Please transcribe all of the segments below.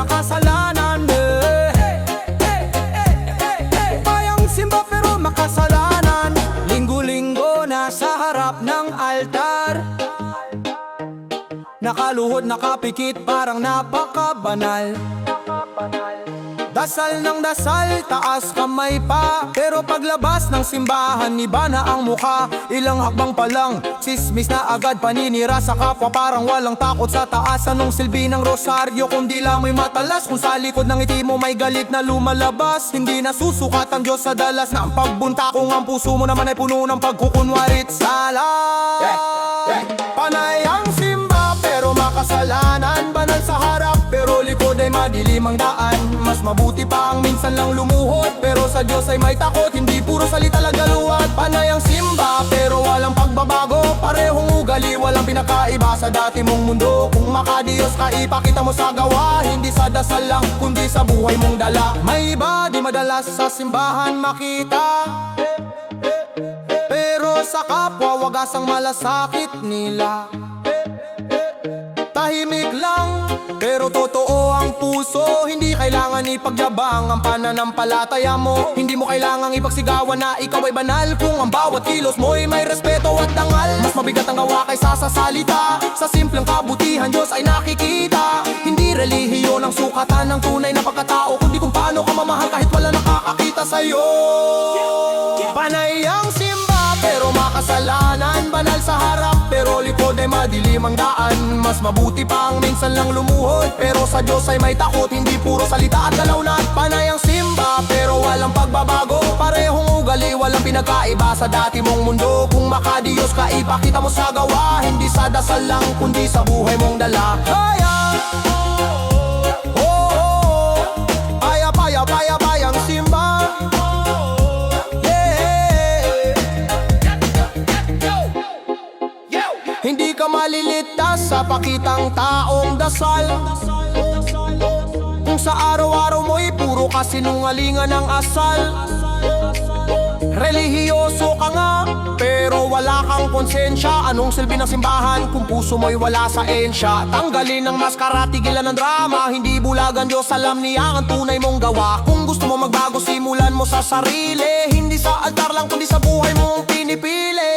makasalanan. Bayang simba pero makasalanan. Linggo-linggo nasa harap ng altar, nakaluhod, nakapikit, parang napakabanal. Dasal ng dasal, taas kamay pa, pero paglabas ng simbahan, iba na ang mukha. Ilang hakbang pa lang, sismis na agad, paninira sa kapwa, parang walang takot sa taas. Anong silbi ng rosaryo kung di lang may matalas? Kung sa likod ng ngiti mo may galit na lumalabas, hindi nasusukat ang Diyos sa dalas na ang pagbunta. Kung ang puso mo naman ay puno ng pagkukunwarit sala. Panay ang simba pero makasalanan, banal sa harap pero likod ay madilim ang daan. Mas mabuti pa ang minsan lang lumuhod, pero sa Diyos ay may takot, hindi puro salita lagaluhat. Panay ang simba pero walang pagbabago, parehong ugali, walang pinakaiba sa dati mong mundo. Kung makadiyos ka, ipakita mo sa gawa, hindi sa dasal lang kundi sa buhay mong dala. May iba di madalas sa simbahan makita, pero sa kapwa wagas ang malasakit nila. Tahimik lang, pero totoo ang puso. Hindi kailangan ipagyabang ang pananampalataya mo. Hindi mo kailangang ipagsigawan na ikaw ay banal, kung ang bawat kilos mo'y may respeto at dangal. Mas mabigat ang gawa kaysa sa salita, sa simpleng kabutihan Diyos ay nakikita. Hindi relihiyon ang sukatan ng tunay na pagkatao, kundi kung paano ka mamahal kahit wala nakakakita sa'yo. Panay ang simba pero makasalanan, banal sa harap pero likod ay madilim ang daan. Mas mabuti pa ang minsan lang lumuhod, pero sa Diyos ay may takot, hindi puro salita at dalawnat. Panay ang simba pero walang pagbabago, parehong ugali, walang pinagkaiba sa dati mong mundo. Kung makadiyos ka, ipakita mo sa gawa, hindi sa dasal lang kundi sa buhay mong dala. Payang simba. Hindi ka maliligtas sa pakitang taong dasal, kung sa araw-araw mo'y puro kasinungalingan ng asal. Relihiyoso ka nga, pero wala kang konsensya. Anong silbi ng simbahan kung puso mo'y wala sa ensya? Tanggalin ang maskara, tigilan ng drama, hindi bulagan Diyos, alam niya ang tunay mong gawa. Kung gusto mo magbago, simulan mo sa sarili, hindi sa altar lang kundi sa buhay mong pinipili.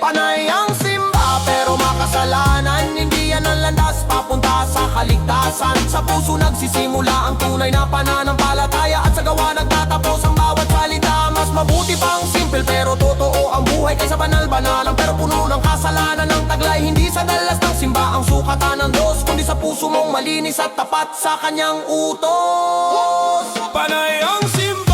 Panay ang simba pero makasalanan, hindi yan ang landas papunta sa kaligtasan. Sa puso nagsisimula ang tunay na pananampalataya, at sa gawa nagtatapos ang bawat salita. Mas mabuti pang simple pero totoo ang buhay, kaysa banal-banalang pero puno ng kasalanan. Ang taglay hindi sa dalas ng simba ang sukatan ng Diyos, kundi sa puso mong malinis at tapat sa kanyang utos. Panay ang simba.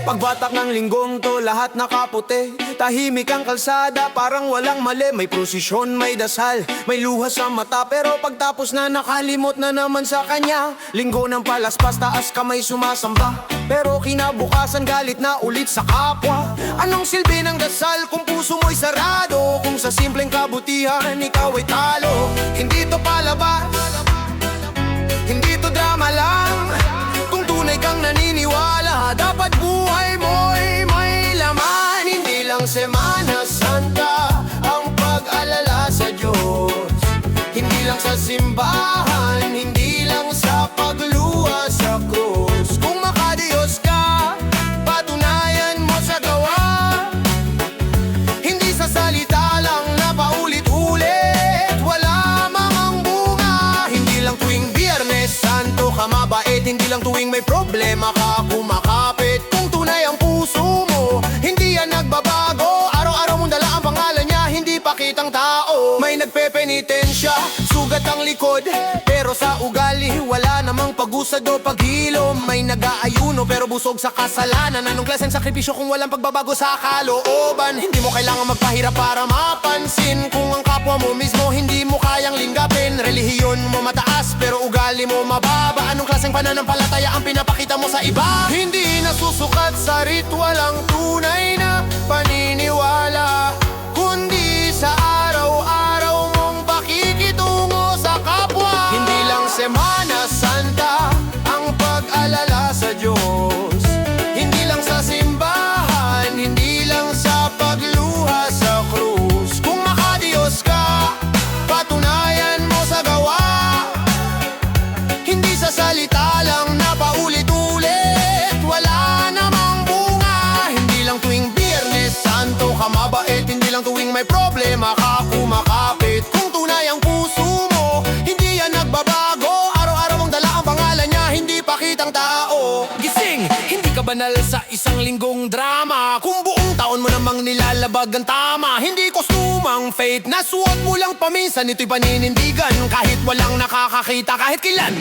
Pagbatak ng linggong to, lahat nakaputi. Tahimik ang kalsada, parang walang mali. May prosesyon, may dasal, may luha sa mata, pero pagtapos na nakalimot na naman sa kanya. Linggo ng palaspas, taas kamay sumasamba, pero kinabukasan galit na ulit sa kapwa. Anong silbi ng dasal kung puso mo'y sarado? Kung sa simpleng kabutihan ikaw ay talo. Hindi to palabas, hindi to drama lang. Kung tunay kang naniniwala, dapat buhay mo'y may laman. Hindi lang Semana Santa ang pag-alala sa Diyos, hindi lang sa simbahan, hindi lang sa pagluha sa krus. Kung makadiyos ka, patunayan mo sa gawa, hindi sa salita lang na paulit-ulit, wala mang bunga. Hindi lang tuwing Biyernes Santo ka mabait, hindi lang tuwing may problema ka kumakapit. Kung tunay ang puso mo, hindi yan nagbabago, araw-araw mong dala ang pangalan niya, hindi pakitang tao. May nagpepenitensya, sugat ang likod, pero sa ugali wala namang pag-usad o paghilo. May nag-aayuno pero busog sa kasalanan. Anong klaseng sakripisyo kung walang pagbabago sa kalooban? Hindi mo kailangan magpahirap para mapansin kung ang kapwa mo relihiyon mo mataas pero ugali mo mababa? Anong klaseng pananampalataya ang pinapakita mo sa iba? Hindi nasusukat sa ritual ang tunay na paniniwala, kundi sa araw-araw mong pakikitungo sa kapwa. Hindi lang Semana Santa ang pag-alala sa Diyos, hindi lang sa simbahan, hindi lang sa pagluha sa krus. Kung makadiyos ka, patunayan mo sa gawa, hindi sa salita lang na paulit-ulit, wala namang bunga. Hindi lang tuwing Biyernes Santo ka mabait, hindi lang tuwing may problema ka kumakapit. Kung tunay ang puso mo, hindi yan nagbabago, araw-araw mong dala ang pangalan niya, hindi pakitang tao. Gising, hindi ka banal sa isang linggong drama, kung buong taon mo namang nilalabag ang tama. Hindi kostumang faith na suot mo lang paminsan, ito'y paninindigan kahit walang nakakakita kahit kailan.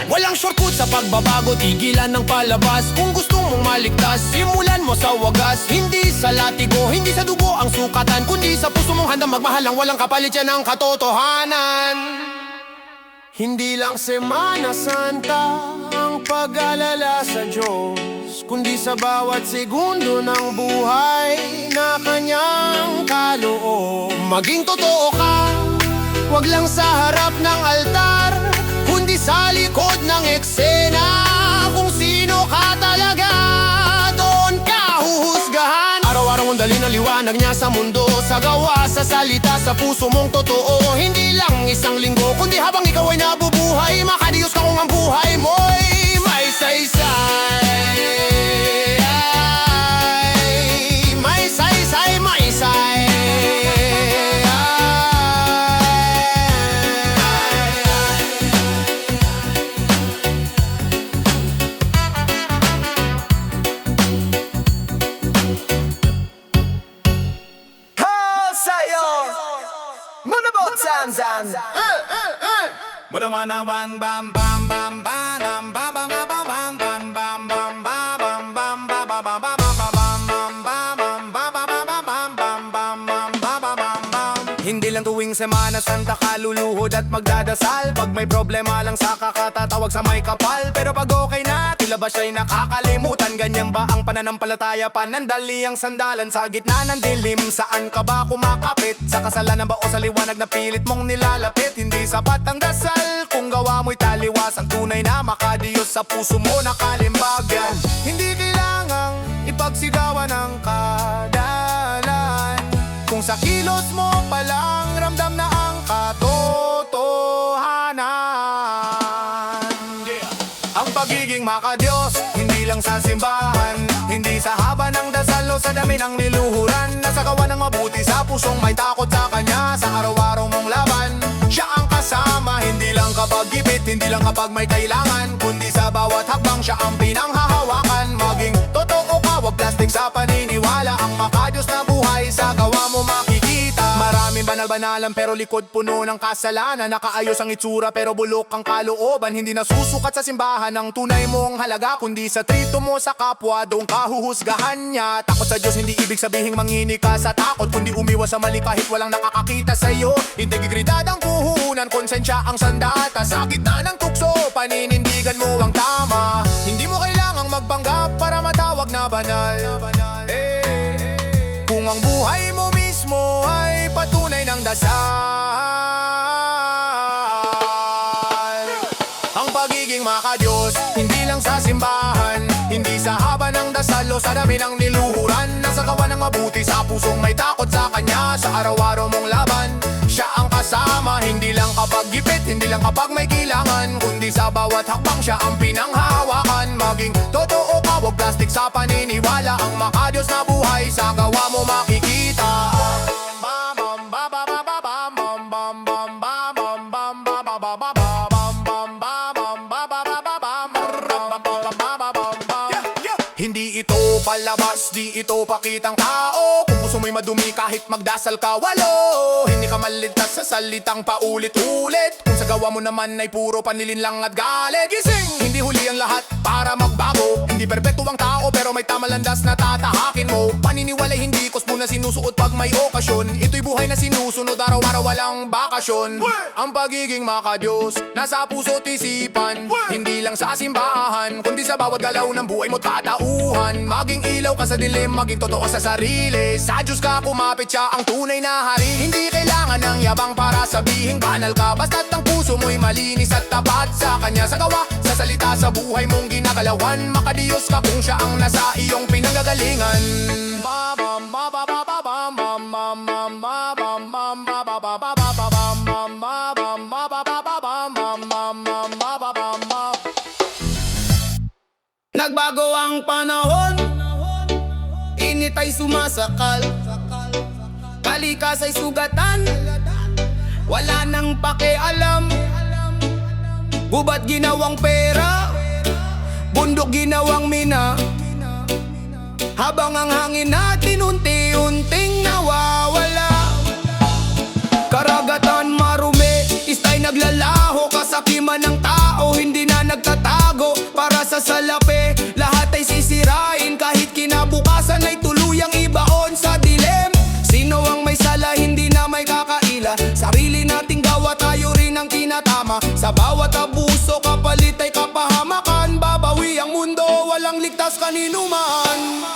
Walang shortcut sa pagbabago, tigilan ng palabas. Kung gusto mong maligtas, simulan mo sa wagas. Hindi sa latigo, hindi sa dugo ang sukatan, kundi sa puso mong handang magmahal ang walang kapalit, yan ang katotohanan. Hindi lang Semana Santa ang pag-alala sa Diyos, kundi sa bawat segundo ng buhay na kanyang kaloob. Maging totoo ka, wag lang sa harap ng altar, kundi sa likod ng eksena. Kung sino ka talaga, doon ka huhusgahan. Araw-araw mong dali ng liwanag niya sa mundo, sa gawa, sa salita, sa puso mong totoo. Hindi lang isang linggo, kundi habang ikaw ay nabubuhay, makadiyos ka kung ang buhay mo'y may saysay. May saysay, may say. Hindi lang tuwing Semana Santa ka luluhod at magdadasal, pag may problema lang sa kakatatawag sa may kapal. Pero pag okay na, tila ba siya'y nakakalimutan? Ganyan ba ang pananampalataya? Panandali ang sandalan sa gitna ng dilim. Saan ka ba kumakapit? Sa kasalanan ba o sa liwanag na pilit mong nilalapit? Hindi sapat ang dasal kung gawa mo'y taliwas. Ang tunay na makadiyos sa puso mo nakalimbagan. Hindi kailangang ipagsigawan ang kadalan, kung sa kilos mo palang ramdam na ang katotohanan. Ang pagiging makadiyos, hindi lang sa simbahan, hindi sa haba ng dasal o sa dami ng niluhuran. Nasa gawa ng mabuti sa pusong may takot sa kanya, sa araw-araw mong laban, siya ang kasama. Hindi lang kapag gipit, hindi lang kapag may kailangan, kundi sa bawat hakbang siya ang pinanghahawakan. Maging totoo ka, wag plastic sa paniniwala, ang makadiyos na buhay sa gawa mo makikita. Maraming banal-banalan pero likod puno ng kasalanan, nakaayos ang itsura pero bulok ang kalooban. Hindi nasusukat sa simbahan ang tunay mong halaga, kundi sa trito mo sa kapwa, doon ka huhusgahan niya. Takot sa Diyos hindi ibig sabihing mangini ka sa takot, kundi umiwas sa mali kahit walang nakakakita sa'yo. Integridad ang puhunan, konsensya ang sandata, sa gitna ng tukso, paninindigan mo ang tama. Hindi mo kailangang magpanggap para matawag na banal. Kung ang buhay mo mismo ay patunay ng dasal. Ang pagiging makadiyos, hindi lang sa simbahan, hindi sa haba ng dasal o sa dami ng niluhuran. Nasa gawa ng mabuti sa pusong may takot sa kanya, sa araw-araw mong laban, siya ang kasama. Hindi lang kapag gipit, hindi lang kapag may kailangan, kundi sa bawat hakbang siya ang pinanghahawakan. Maging totoo ka, wag plastic sa paniniwala, ang makadiyos na buhay sa gawa mo makikita. Hindi ito palabas, di ito pakitang tao. Kung gusto mo'y madumi kahit magdasal ka walo, hindi ka maligtas sa salitang paulit-ulit, kung sa gawa mo naman ay puro panlilinlang at galit. Gising, hindi huli ang lahat para magbago, hindi perpekto ang tao pero may tama landas na tatahakin mo. Paniniwalay hindi kosmo na sinusuot pag may okasyon, ito'y buhay na sinusunod araw-araw, wala walang bakasyon. Ang pagiging makadiyos nasa puso't isipan, hindi lang sa simbahan, kundi sa bawat galaw ng buhay mo't katauhan. Maging ilaw ka sa dilim, maging totoo sa sarili. Sa Diyos ka kumapit, siya ang tunay na hari. Hindi kailangan ng yabang para sabihing banal ka, basta't ang puso mo'y malinis at tapat sa Kanya. Sa gawa, sa salita, sa buhay mong ginagalawan, makadiyos ka kung siya ang nasa iyong pinanggagalingan. Nagbago ang panahon, init ay sumasakal, kalikas ay sugatan, wala nang pakialam. Gubat ginawang pera, bundok ginawang mina, habang ang hangin natin unti-unting nawawala. Karagatan marumi, istay naglalaho, kasakiman ng tao, hindi na nagtatago para sa salapi. Lahat ay sisirain, kahit kinabukasan ay tuluyang ibaon sa dilim. Sino ang may sala, hindi na may kakaila, sarili nating gawa, tayo rin ang tinatama. Sa bawat abuso, kapalit ay kapahamakan, babawi ang mundo, walang ligtas kanino man.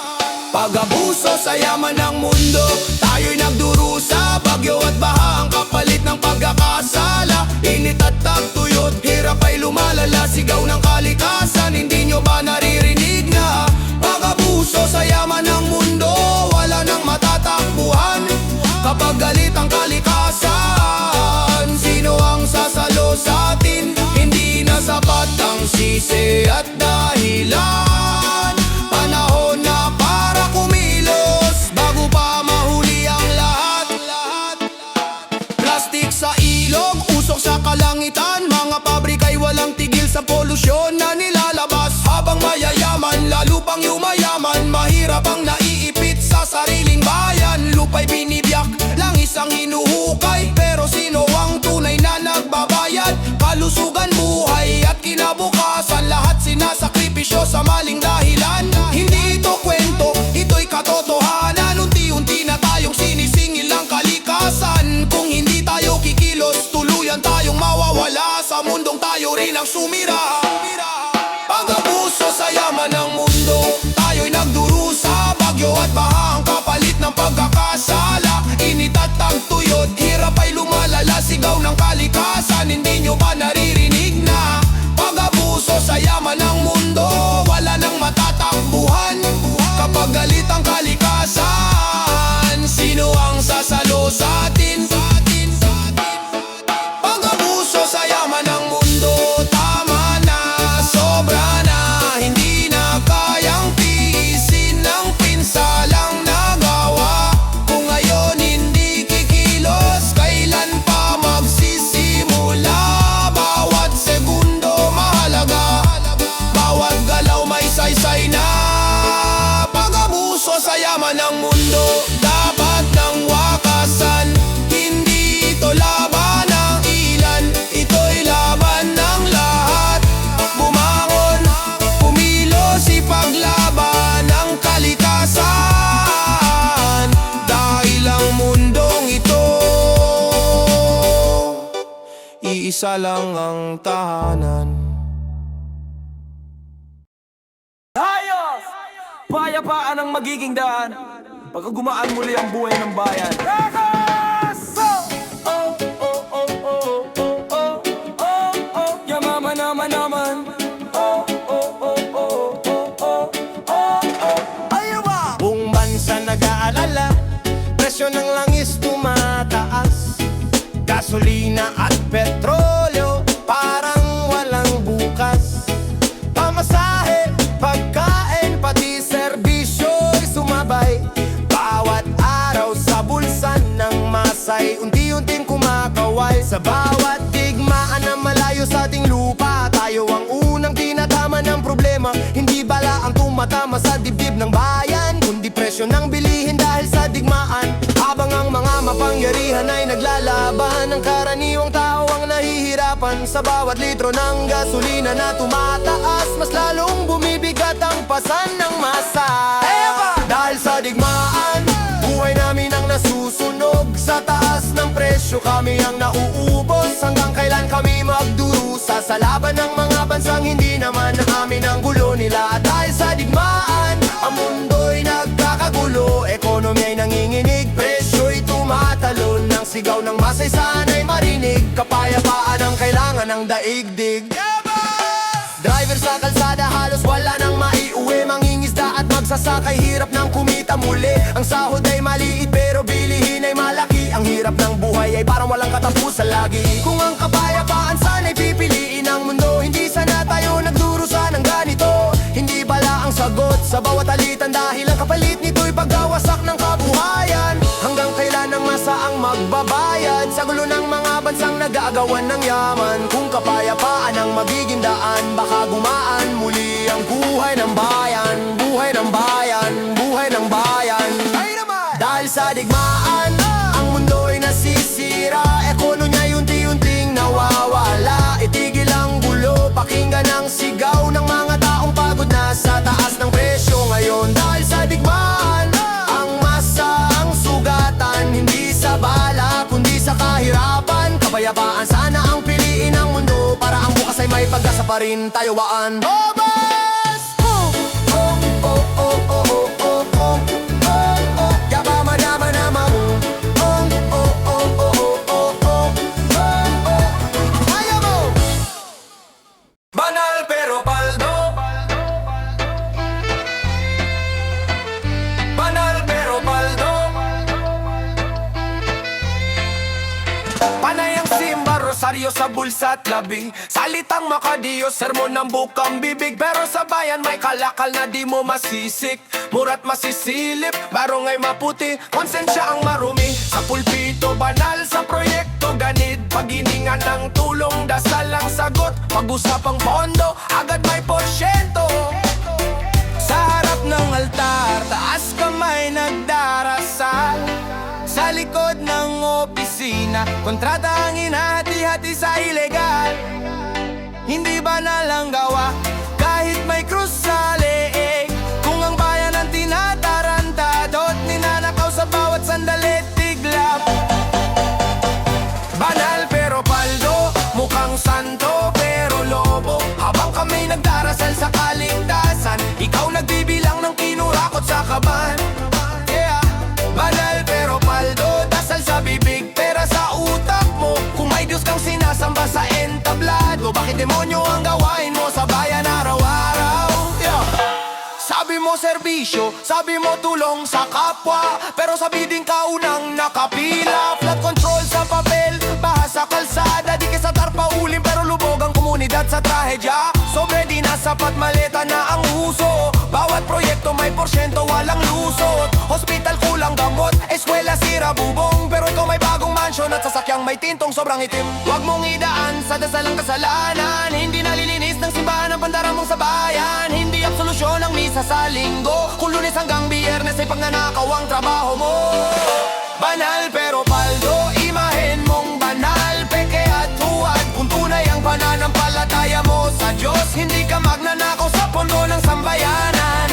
Pag-abuso sa yaman ng mundo, tayo'y nagdurusa, bagyo at baha ang kapalit ng pagkakasala. Init at tagtuyot, hirap ay lumalala, sigaw ng kalikasan, hindi nyo ba naririnig na? Pag-abuso sa yaman ng mundo, wala nang matatakbuhan. Kapag galit ang kalikasan, sino ang sasalo sa atin? Hindi na sapat ang sisi at dahilan. Panahon na para kumilos, bago pa mahuli ang lahat. Plastic sa ilog, usok sa kalangitan, mga pabrika'y walang tigil sa polusyon na nilalabas. Habang mayayaman, lalo pang yumayaman, mahirap ang naiipit sa sariling bayan. Lupa'y binibiyak, langis ang hinuhukay, pero sino ang tunay na nagbabayad? Kalusugan, buhay at kinabukasan, lahat sinasakripisyo sa maling dahilan. Hindi ito kwento, ito'y katotohanan. Unti-unti na tayong sinisingil ang kalikasan. Kung hindi tayo kikilos, tuluyan tayong mawawala sa mundong tayo rin ang sumira. Pag-abuso sa yaman ng mundo, tayo'y nagdurusa, bagyo at baha ang kapalit ng pagkakasala. Init at tagtuyot, hirap ay lumalala, sigaw ng kalikasan, hindi nyo ba naririnig na? Pag-abuso sa yaman ng mundo, wala nang matatakbuhan. Kapag galit ang kalikasan, sino ang sasalo sa atin? Pag-abuso sa yaman ng mundo, tama na, sobra na, hindi na kayang tiisin ng pinsalang nagawa. Kung ngayon hindi kikilos, kailan pa magsisimula? Bawat segundo mahalaga, bawat galaw may saysay na. Pag-abuso sa yaman ng mundo, dapat nang wakasan. Hindi ito laban ng ilan, ito'y laban ng lahat. Bumangon, kumilos, ipaglaban ang kalikasan. Dahil ang mundong ito, iisa lang ang tahanan. Ayos! Payapaan ang magiging daan pagka gumaan muli ang buhay ng bayan. Oh, oh, oh, oh, oh, oh, oh, oh, yamama naman. Oh, oh, oh, oh, oh, oh, oh, oh. Ayawa! Buong bansa nag-aalala, presyo ng langis tumataas. Gasolina at petrolyo, parang walang bukas. Pamasahe, pagkain, pati serbisyo'y sumabay. Bawat araw sa bulsan ng masay, unti-unting kumakaway. Sa bawat digmaan na malayo sa ating lupa, tayo ang unang tinatama ng problema. Hindi bala ang tumatama sa dibdib ng bayan, kundi presyo ng bilihin dahil sa digmaan. Habang ang mga mapangyarihan ay naglalaban, ang karaniwang tao ang nahihirapan. Sa bawat litro ng gasolina na tumataas, mas lalong bumibigat ang pasan ng masa. Dahil sa digmaan, buhay namin ang nasusunog sa taas ng presyo. Kami ang nauubos, hanggang kailan kami magdurusa sa laban ng mga bansang hindi naman amin ang gulo nila. At dahil sa digmaan, ang mundo'y nagkakagulo, ekonomi ay nanginginig, presyo'y tumatalon. Ang sigaw ng masay sana'y marinig, kapayapaan ang kailangan ng daigdig. Driver sa kalsada halos wala nang maiuwi, mangingisda at magsasakay hirap ng kumita muli. Ang sahod ay maliit pero bilihin ay malaki, ang hirap ng buhay ay parang walang katapusan lagi. Kung ang kapayapaan sana'y pipiliin ng mundo, hindi sana tayo nagdurusa ng ganito. Hindi bala ang sagot sa bawat alitan, dahil ang kapalit nito'y pagkawasak ng kabuhayan. Hanggang kailan ang masa ang magbabayad sa gulo ng mga bansang nag-aagawan ng yaman? Kung kapayapaan ang magiging daan, baka gumaan muli ang buhay ng bayan. Buhay ng bayan, buhay ng bayan. Dahil sa digmaan, ang mundo'y nasisira, ekonomiya unti-unting nawawala. Itigil ang gulo, pakinggan ang sigaw ng mga taong pagod na sa taas ng presyo ngayon. Dahil sa digmaan, ang masa ang sugatan, hindi sa bala kundi sa kahirapan. Kapayapaan sana ang piliin ng mundo, para ang bukas ay may pag-asa pa rin tayawaan. Obas! Oh, oh, oh, oh, oh, oh, oh, oh, oh. Yabama naman naman. Oh, oh, oh, oh, oh, oh, oh, oh. Ayaw mo! Banal pero paldo. Banal pero paldo. Panay ang simba, rosaryo sa bulsa at labi, salitang makadiyos, sermon ng bukang bibig. Pero sa bayan may kalakal na di mo masisik, murat masisilip, barongay maputi, konsensya ang marumi. Sa pulpito banal, sa proyekto ganid, paghiningan ng tulong, dasal ang sagot. Pag-usapang pondo, agad may porsyento. Sa harap ng altar, taas kamay nagdarasal. Sa likod ng opisina, kontrata ang hinahati-hati sa ilegal. Hindi ba nalang gawa, kahit may krus sa leeg? Kung ang bayan ang tinatarantado at ninanakaw sa bawat sandali, tiglap. Banal pero paldo, mukhang santo pero lobo. Habang kami nagdarasal sa kaligtasan, ikaw nagbibilang ng kinurakot sa kaban. Yeah. Banal pero paldo, dasal sa bibig, pera sa utak mo. Kung may Diyos kang sinasamba sa entablado, bakit demonyo ang gawain mo sa bayan araw-araw? Yeah. Sabi mo serbisyo, sabi mo tulong sa kapwa, pero sabi din kaunang nakapila. Flood control sa papel, baha sa kalsada, di ka sa tarpa ulim pero lubog ang komunidad sa trahedya. Sobre di na sapat, maleta na ang uso, bawat proyekto may porsyento, walang lusot. Hospital kulang gamot, eskwela sira bubong, pero ikaw may bagong mansyon at sasakyang may tintong sobrang itim. Huwag mong idaan sa dasalang kasalanan, hindi nalilinis ng simbahan ang bandara mong sa bayan. Hindi absolusyon ang misa sa linggo, kung Lunes hanggang Biyernes ay pagnanakaw ang trabaho mo. Banal pero paldo, imahen mong banal, peke at huwad. Kung tunay ang pananampalataya mo sa Diyos, hindi ka magnanakaw sa pondo ng sambayanan.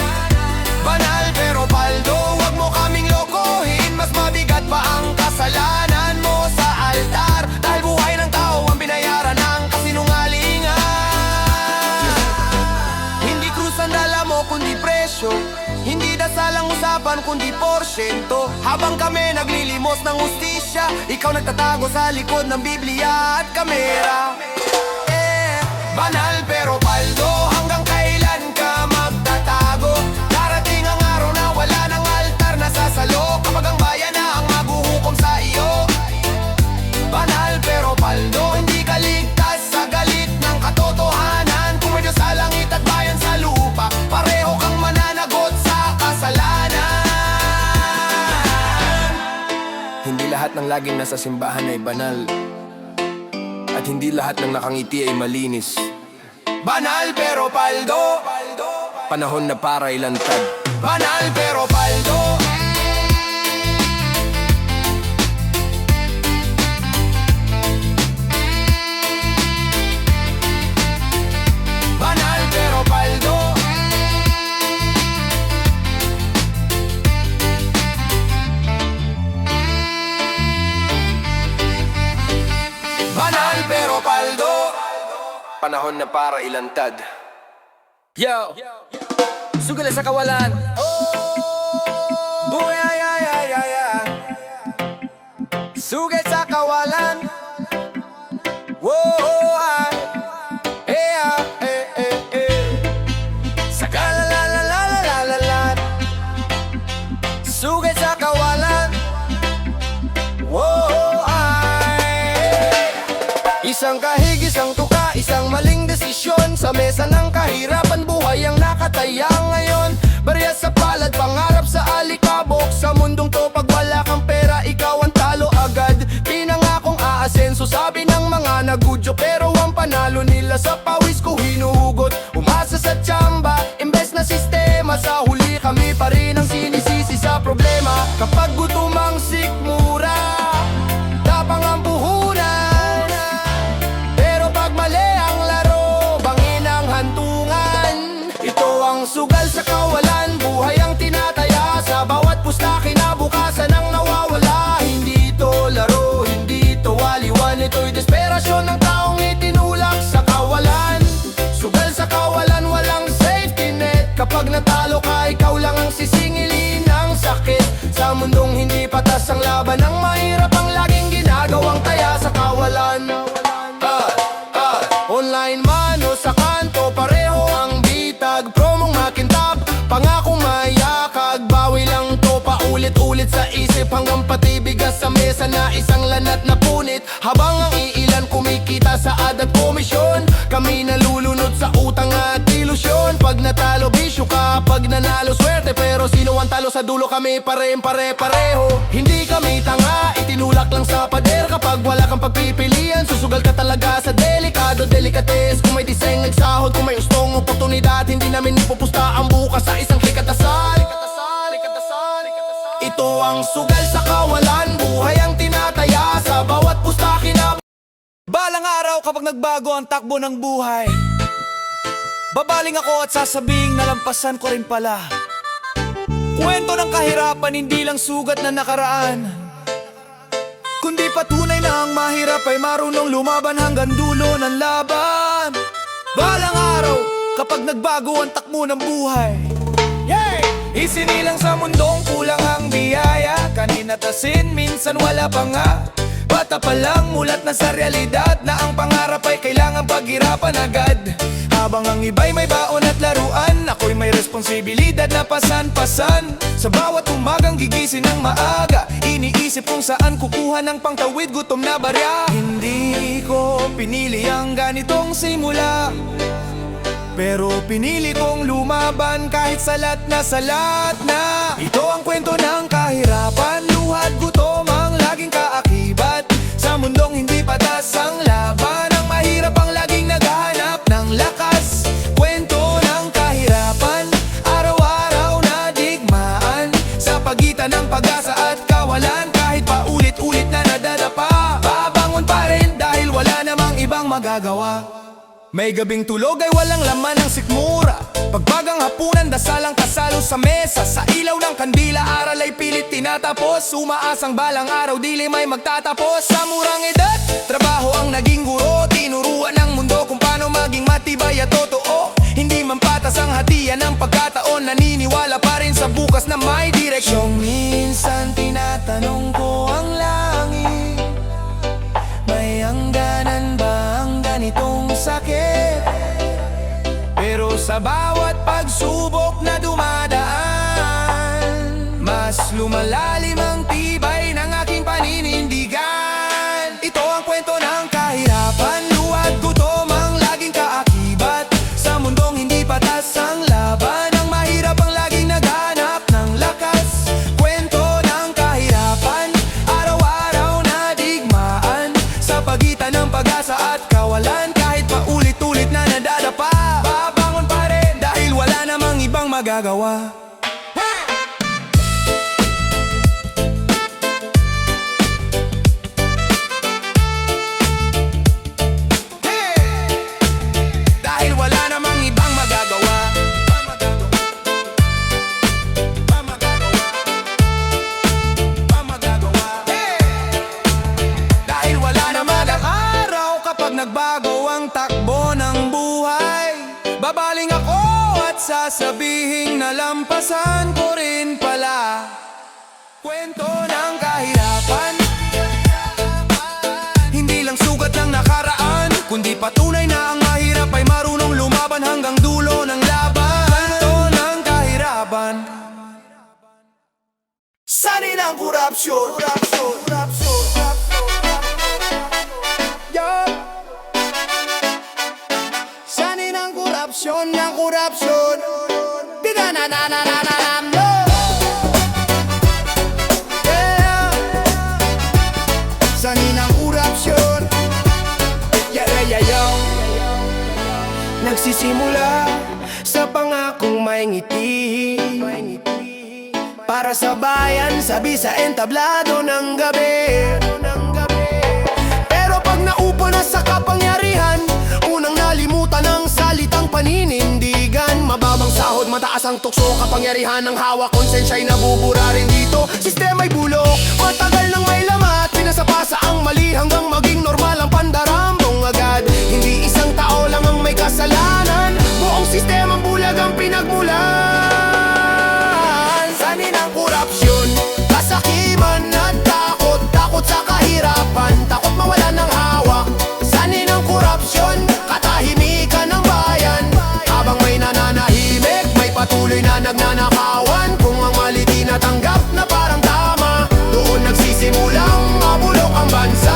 Banal pero paldo, huwag mo kaming lokohin, mas mabigat pa ang kasalanan mo sa altar, dahil buhay ng tao ang binayaran ng kasinungalingan. Hindi krus ang dala mo kundi presyo, hindi dasal ang usapan kundi porsyento. Habang kami naglilimos ng hustisya, ikaw nagtatago sa likod ng Biblia at kamera. Banal pero paldo, hanggang kailan ka magtatago? Darating ang araw na wala ng altar na sasalo, kapag ang bayan na ang maghuhukom sa iyo. Banal pero paldo, hindi ka ligtas sa galit ng katotohanan. Kung may Diyos sa langit at bayan sa lupa, pareho kang mananagot sa kasalanan. Hindi lahat ng laging nasa simbahan ay banal, at hindi lahat ng nakangiti ay malinis. Banal pero paldo, panahon na para ilantad. Banal pero paldo. Banal pero paldo. panahon na para ilantad. Yo! Sugal sa kawalan. Buhay, ay, ay, ay, ay, ay. Sugal sa kawalan. Whoa, ay. Eh, ah, eh, eh, eh. Sa kalalalalalalat. Sugal sa kawalan. Whoa, ay. Isang kahig, isang tuka, isang maling desisyon. Sa mesa ng kahirapan, buhay ang nakataya ngayon. Barya sa palad, pangarap sa alikabok. Sa mundong to, pag wala kang pera, ikaw ang talo agad. Pinangakong aasenso, sabi ng mga nagudyo. Pero ang panalo nila sa pawis ko hinuhugot. Umasa sa tsamba, imbes na sistema. Sa huli kami pa rin ang sinisisi sa problema. Kapag gutom ang sikmura, tapang ang puhunan. Pero pag mali ang laro, bangin ang hantungan. Ito ang sugal sa kawalan, buhay ang tinataya. Sa bawat pusta kinabukasan ang nawawala. Hindi ito laro, hindi ito waliwan. Ito'y desperasyon ng taong itinulak sa kawalan. Sugal sa kawalan, walang safety net. Kapag natalo ka, ikaw lang ang sisingilin ng sakit. Sa mundong hindi patas ang laban, ang mahirap ang laging ginagawang taya sa kawalan. Online man o sa kanto, pareho ang bitag. Promong makintab, pangakong mayakag. Bawi lang to, paulit-ulit sa isip. Hanggang pati bigas sa mesa na isang lanat na punit. Habang ang iilan kumikita sa ad at komisyon, kami nalulunod sa utang at ilusyon. Pag natalo bisyo ka, pag nanalo swerte. Pero sino ang talo sa dulo, kami pare-pareho. Hindi kami tanga, itinulak lang sa pader. Kapag wala kang pagpipilian, susugal ka talaga sa delikado delikates. Kung may diseng nagsahod, kung may ustong oportunidad, hindi namin ipupusta ang bukas sa isang klikat asal. Ito ang sugal sa kawalan, buhay ang tinataya. Sa bawat pusta balang araw kapag nagbago ang takbo ng buhay, babaling ako at sasabing nalampasan ko rin pala. Kwento ng kahirapan, hindi lang sugat na nakaraan, kundi patunay na ang mahirap ay marunong lumaban hanggang dulo ng laban. Balang araw kapag nagbago ang takbo ng buhay, isinilang sa mundong kulang ang biyaya. Kanina tasin, minsan wala pa nga. Bata pa lang, mulat na sa realidad na ang pangarap ay kailangang paghirapan agad. Habang ang iba'y may baon at laruan, ako'y may responsibilidad na pasan-pasan. Sa bawat umagang gigising ng maaga, iniisip kung saan kukuha ng pangtawid gutom na barya. Hindi ko pinili ang ganitong simula, pero pinili kong lumaban kahit salat na salat na. Ito ang kwento ng kahirapan, luha at gutom ang laging kaakibat. Sa mundong hindi patas ang laban, ang mahirap ang laging naghahanap ng lakas. Kwento ng kahirapan, araw-araw na digmaan. Sa pagitan ng pag-asa at kawalan, kahit paulit-ulit na nadadapa, babangon pa rin dahil wala namang ibang magagawa. May gabing tulog ay walang laman ng sikmura. Pagbagang hapunan, dasalang kasalo sa mesa. Sa ilaw ng kandila, aral ay pilit tinatapos. Umaasang balang araw, dilim ay magtatapos. Sa murang edad, trabaho ang naging guro. Tinuruan ng mundo kung paano maging matibay at totoo. Hindi man patas ang hatian ng pagkataon, naniniwala pa rin sa bukas na may direksyon. Minsan tinatanong ko ang langit, may hangganan ba ang ganitong sakit? Pero sa bawat pagsubok na dumadaan, mas lumalalim ang tibay ng aking paninindigan. Ito ang kwento ng kahirapan, luha at gutom ang laging kaakibat. Sa mundong hindi patas ang laban, ang mahirap ang laging naghanap ng lakas. Kwento ng kahirapan, araw-araw na digmaan. Sa pagitan ng pag-asa at kawalan, kahit paulit-ulit na nadadapa, babangon pa rin dahil wala namang ibang magagawa. Dahil wala namang ibang magagawa. Dahil wala namang araw kapag nagbago ang takbo ng Babaling ako at sasabihin na lampasan ko rin pala kwento ng kahirapan. Hindi lang sugat ng nakaraan, kundi patunay na ang mahirap ay marunong lumaban hanggang dulo ng laban. Kwento ng kahirapan. Sanhin ang korupsyon. Sanhin ang korupsyon, ng korupsyon. Di-na-na-na-na-na-na-na, no. Yeah. Sanhin ang korupsyon. Yeah. Nagsisimula sa pangakong may ngiti, para sa bayan, sabi sa entablado ng gabi. Pero pag naupo na sa kapangyarihan, unang nalimutan ang salitang paninindigan. Mababang sahod, mataas ang tukso, kapangyarihan ng hawak, konsensya'y nabubura rin dito. Sistema'y bulok, matagal nang may lamat, pinasapasa ang mali hanggang maging normal ang pandarambong agad. Hindi isang tao lang ang may kasalanan, buong sistemang bulag ang pinagmulan. Sanhin ang korupsyon, kasakiman at takot. Takot sa kahirapan, takot mawalan ng hawak. Sanhin ang korupsyon, katahimikan ng bayan. Habang may nananahimik, may patuloy na nagnanakawan. Kung ang mali di natanggap na parang tama, doon nagsisimulang mabulok ang bansa.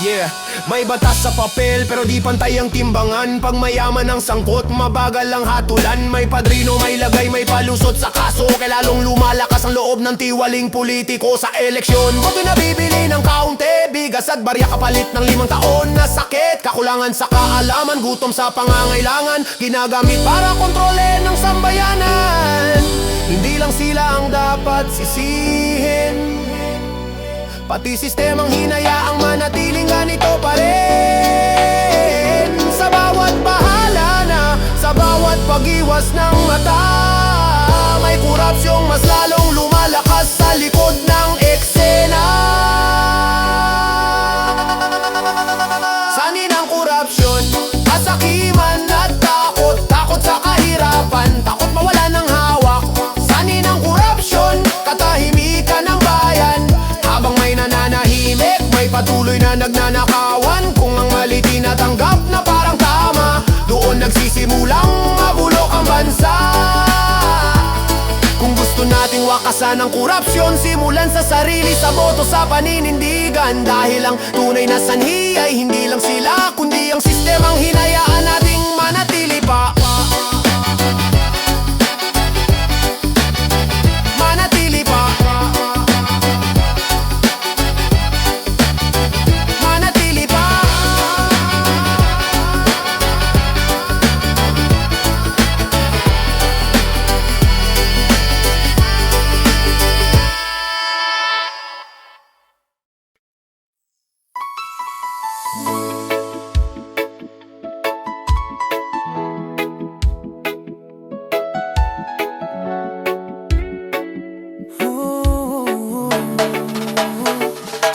Yeah, may batas sa papel pero di pantay ang timbangan. Pag mayaman ang sangkot, mabagal ang hatulan. May padrino, may lagay, may palusot sa kaso. Kaya lalong lumalakas ang loob ng tiwaling politiko sa eleksyon. Boto na bibili ng kaunti, bigas at barya kapalit ng 5 taon na sakit. Kakulangan sa kaalaman, gutom sa pangangailangan, ginagamit para kontrolin ng sambayanan. Hindi lang sila ang dapat sisihin, pati sistemang hinayaang manatiling ganito pa rin. Sa bawat bahala na, sa bawat pag-iwas ng mata, may korupsyong mas lalong lumalakas sa likod ng eksena. Sanhin ang korupsyon, kasakiman at takot. Takot sa kahirapan, takot mawala ng hawak. Sanhin ang korupsyon, katahimikan ng bayan. Habang may nananahimik, may patuloy na nagnanakawan. Kung ang mali di natanggap na parang tama, doon nagsisimulang mabulok ang bansa. Kung gusto nating wakasan ang korupsyon, simulan sa sarili, sa boto, sa paninindigan. Dahil ang tunay na sanhi ay hindi lang sila, kundi ang sistemang hinayaan nating manatili pa. Manatili pa. Manatili pa.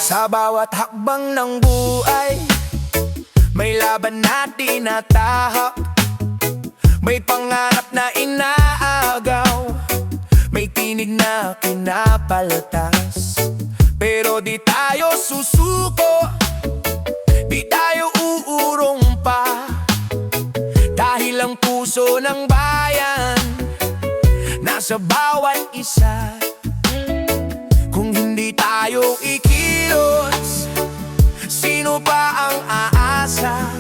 Sa bawat hakbang ng buhay, may laban na tinatahak. May pangarap na inaagaw, may tinig na pinapaltas. Pero di tayo susuko, di tayo uurong pa. Dahil ang puso ng bayan nasa bawat isa. Kung hindi tayo ikilos, sino pa ang aasa?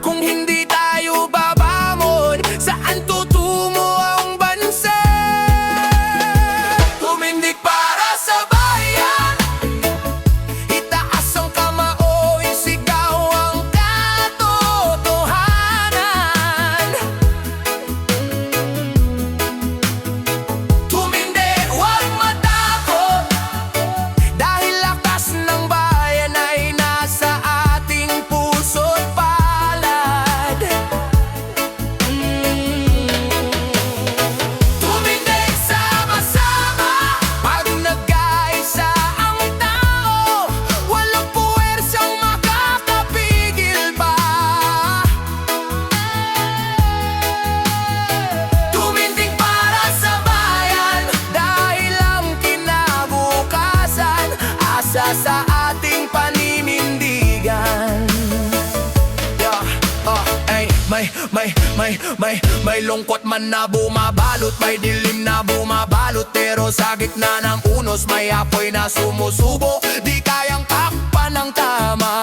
Kung hindi tayo babamod, saan tutungo ang bansa? Tumindig para sa bayan, itaas ang kamao, isigaw ang katotohanan. Tumindi, huwag matakot, dahil lakas ng sa ating paninindigan. May lungkot man na bumabalot, may dilim na bumabalot, pero sa gitna ng unos may apoy na sumusubo. Di kayang takpan ng tama,